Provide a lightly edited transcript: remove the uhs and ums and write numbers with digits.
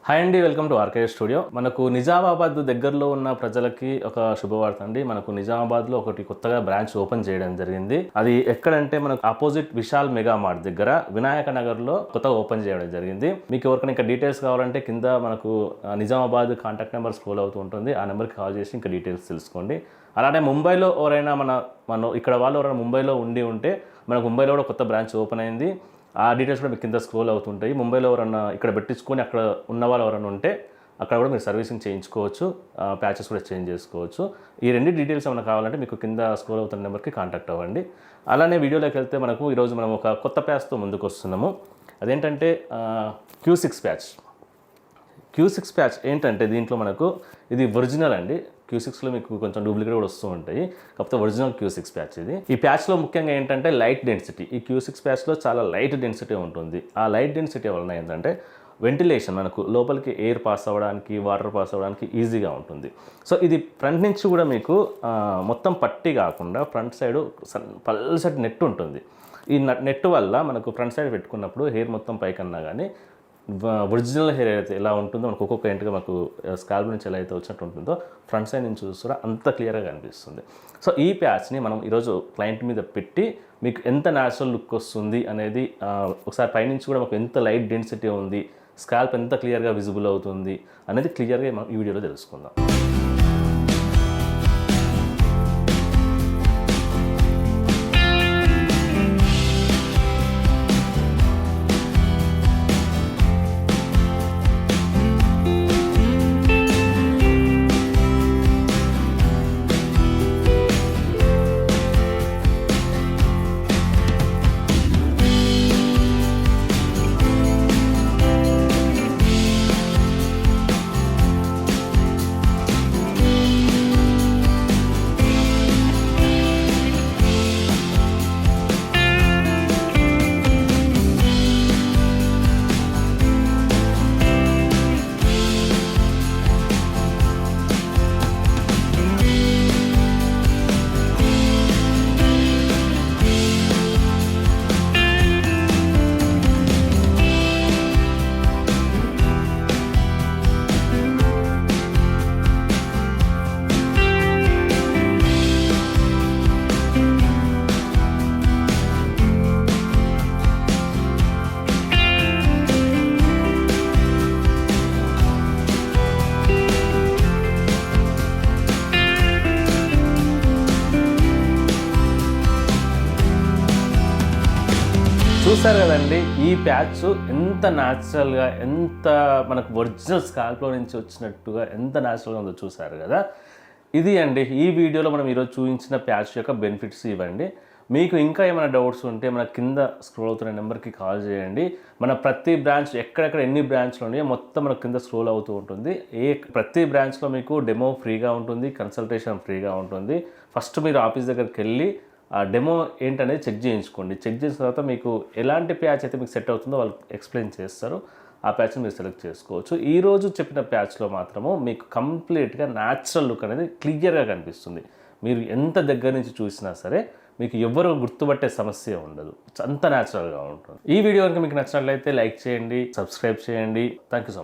Hi అండి, welcome to RK studio. మనకు నిజామాబాద్ దగ్గరలో ఉన్న ప్రజలకి ఒక శుభవార్త అండి. మనకు నిజామాబాద్లో ఒకటి కొత్తగా బ్రాంచ్ ఓపెన్ చేయడం జరిగింది. అది ఎక్కడంటే మనకు ఆపోజిట్ విశాల్ మెగా మార్ట్ దగ్గర వినాయక నగర్లో కొత్తగా ఓపెన్ చేయడం జరిగింది. మీకు ఎవరికైనా ఇంకా డీటెయిల్స్ కావాలంటే కింద మనకు నిజామాబాద్ కాంటాక్ట్ నెంబర్ స్క్రోల్ అవుతూ ఉంటుంది. ఆ నెంబర్కి కాల్ చేసి ఇంకా డీటెయిల్స్ తెలుసుకోండి. అలానే ముంబైలో ఎవరైనా మన ఇక్కడ వాళ్ళు ఎవరైనా ముంబైలో ఉంటే మనకు ముంబైలో కూడా కొత్త బ్రాంచ్ ఓపెన్ అయింది. ఆ డీటెయిల్స్ కూడా మీకు కింద స్క్రోల్ అవుతుంటాయి. ముంబైలో ఎవరన్నా ఇక్కడ పెట్టించుకొని అక్కడ ఉన్న వాళ్ళు ఎవరైనా ఉంటే అక్కడ కూడా మీరు సర్వీసింగ్ చేయించుకోవచ్చు, ప్యాచెస్ కూడా చేంజ్ చేసుకోవచ్చు. ఈ రెండు డీటెయిల్స్ ఏమైనా కావాలంటే మీకు కింద స్క్రోల్ అవుతున్న నెంబర్కి కాంటాక్ట్ అవ్వండి. అలానే వీడియోలోకి వెళ్తే మనకు ఈరోజు మనం ఒక కొత్త ప్యాచ్తో ముందుకు వస్తున్నాము. అదేంటంటే Q6 ప్యాచ్. Q6 ప్యాచ్ ఏంటంటే దీంట్లో మనకు ఇది ఒరిజినల్ అండి. Q6లో మీకు కొంచెం డూప్లికేట్ కూడా వస్తూ ఉంటాయి, కాకపోతే ఒరిజినల్ Q6 ప్యాచ్ ఇది. ఈ ప్యాచ్లో ముఖ్యంగా ఏంటంటే లైట్ డెన్సిటీ. ఈ Q6 ప్యాచ్లో చాలా లైట్ డెన్సిటీ ఉంటుంది. ఆ లైట్ డెన్సిటీ వలన ఏంటంటే వెంటిలేషన్, మనకు లోపలికి ఎయిర్ పాస్ అవ్వడానికి, వాటర్ పాస్ అవ్వడానికి ఈజీగా ఉంటుంది. సో ఇది ఫ్రంట్ నుంచి కూడా మీకు మొత్తం పట్టి కాకుండా ఫ్రంట్ సైడ్ పల్సటి నెట్ ఉంటుంది. ఈ నెట్ వల్ల మనకు ఫ్రంట్ సైడ్ పెట్టుకున్నప్పుడు హెయిర్ మొత్తం పైకన్నా కానీ ఒరిజినల్ హెయిర్ అయితే ఎలా ఉంటుందో మనకు ఒక్కొక్క ఇంటిగా మాకు స్కాల్ప్ నుంచి ఎలా అయితే వచ్చినట్టు ఉంటుందో ఫ్రంట్ సైడ్ నుంచి చూస్తున్నా అంత క్లియర్గా కనిపిస్తుంది. సో ఈ ప్యాచ్ని మనం ఈరోజు క్లయింట్ మీద పెట్టి మీకు ఎంత న్యాచురల్ లుక్ వస్తుంది అనేది, ఒకసారి పైనుంచి కూడా మాకు ఎంత లైట్ డెన్సిటీ ఉంది, స్కాల్ప్ ఎంత క్లియర్గా విజిబుల్ అవుతుంది అనేది క్లియర్గా మనం ఈ వీడియోలో తెలుసుకుందాం. చూసారు కదండి, ఈ ప్యాచ్ ఎంత న్యాచురల్గా, ఎంత మనకు ఒరిజినల్ స్కాల్ప్లో నుంచి వచ్చినట్టుగా ఎంత న్యాచురల్గా ఉందో చూసారు కదా. ఇది అండి ఈ వీడియోలో మనం ఈరోజు చూపించిన ప్యాచ్ యొక్క బెనిఫిట్స్ ఇవ్వండి. మీకు ఇంకా ఏమైనా డౌట్స్ ఉంటే మన కింద స్క్రోల్ అవుతున్న నెంబర్కి కాల్ చేయండి. మన ప్రతి బ్రాంచ్ ఎక్కడెక్కడ ఎన్ని బ్రాంచ్లు ఉన్నాయో మొత్తం మనకు కింద స్క్రోల్ అవుతూ ఉంటుంది. ప్రతి బ్రాంచ్లో మీకు డెమో ఫ్రీగా ఉంటుంది, కన్సల్టేషన్ ఫ్రీగా ఉంటుంది. ఫస్ట్ మీరు ఆఫీస్ దగ్గరికి వెళ్ళి ఆ డెమో ఏంటనేది చెక్ చేయించుకోండి. చెక్ చేసిన తర్వాత మీకు ఎలాంటి ప్యాచ్ అయితే మీకు సెట్ అవుతుందో వాళ్ళు ఎక్స్ప్లెయిన్ చేస్తారు. ఆ ప్యాచ్ని మీరు సెలెక్ట్ చేసుకోవచ్చు. ఈరోజు చెప్పిన ప్యాచ్లో మాత్రము మీకు కంప్లీట్గా న్యాచురల్ లుక్ అనేది క్లియర్గా కనిపిస్తుంది. మీరు ఎంత దగ్గర నుంచి చూసినా సరే మీకు ఎవరు గుర్తుపట్టే సమస్య ఉండదు. అంత న్యాచురల్గా ఉంటుంది. ఈ వీడియో కనుక మీకు నచ్చినట్లయితే లైక్ చేయండి, సబ్స్క్రైబ్ చేయండి. Thank you so much.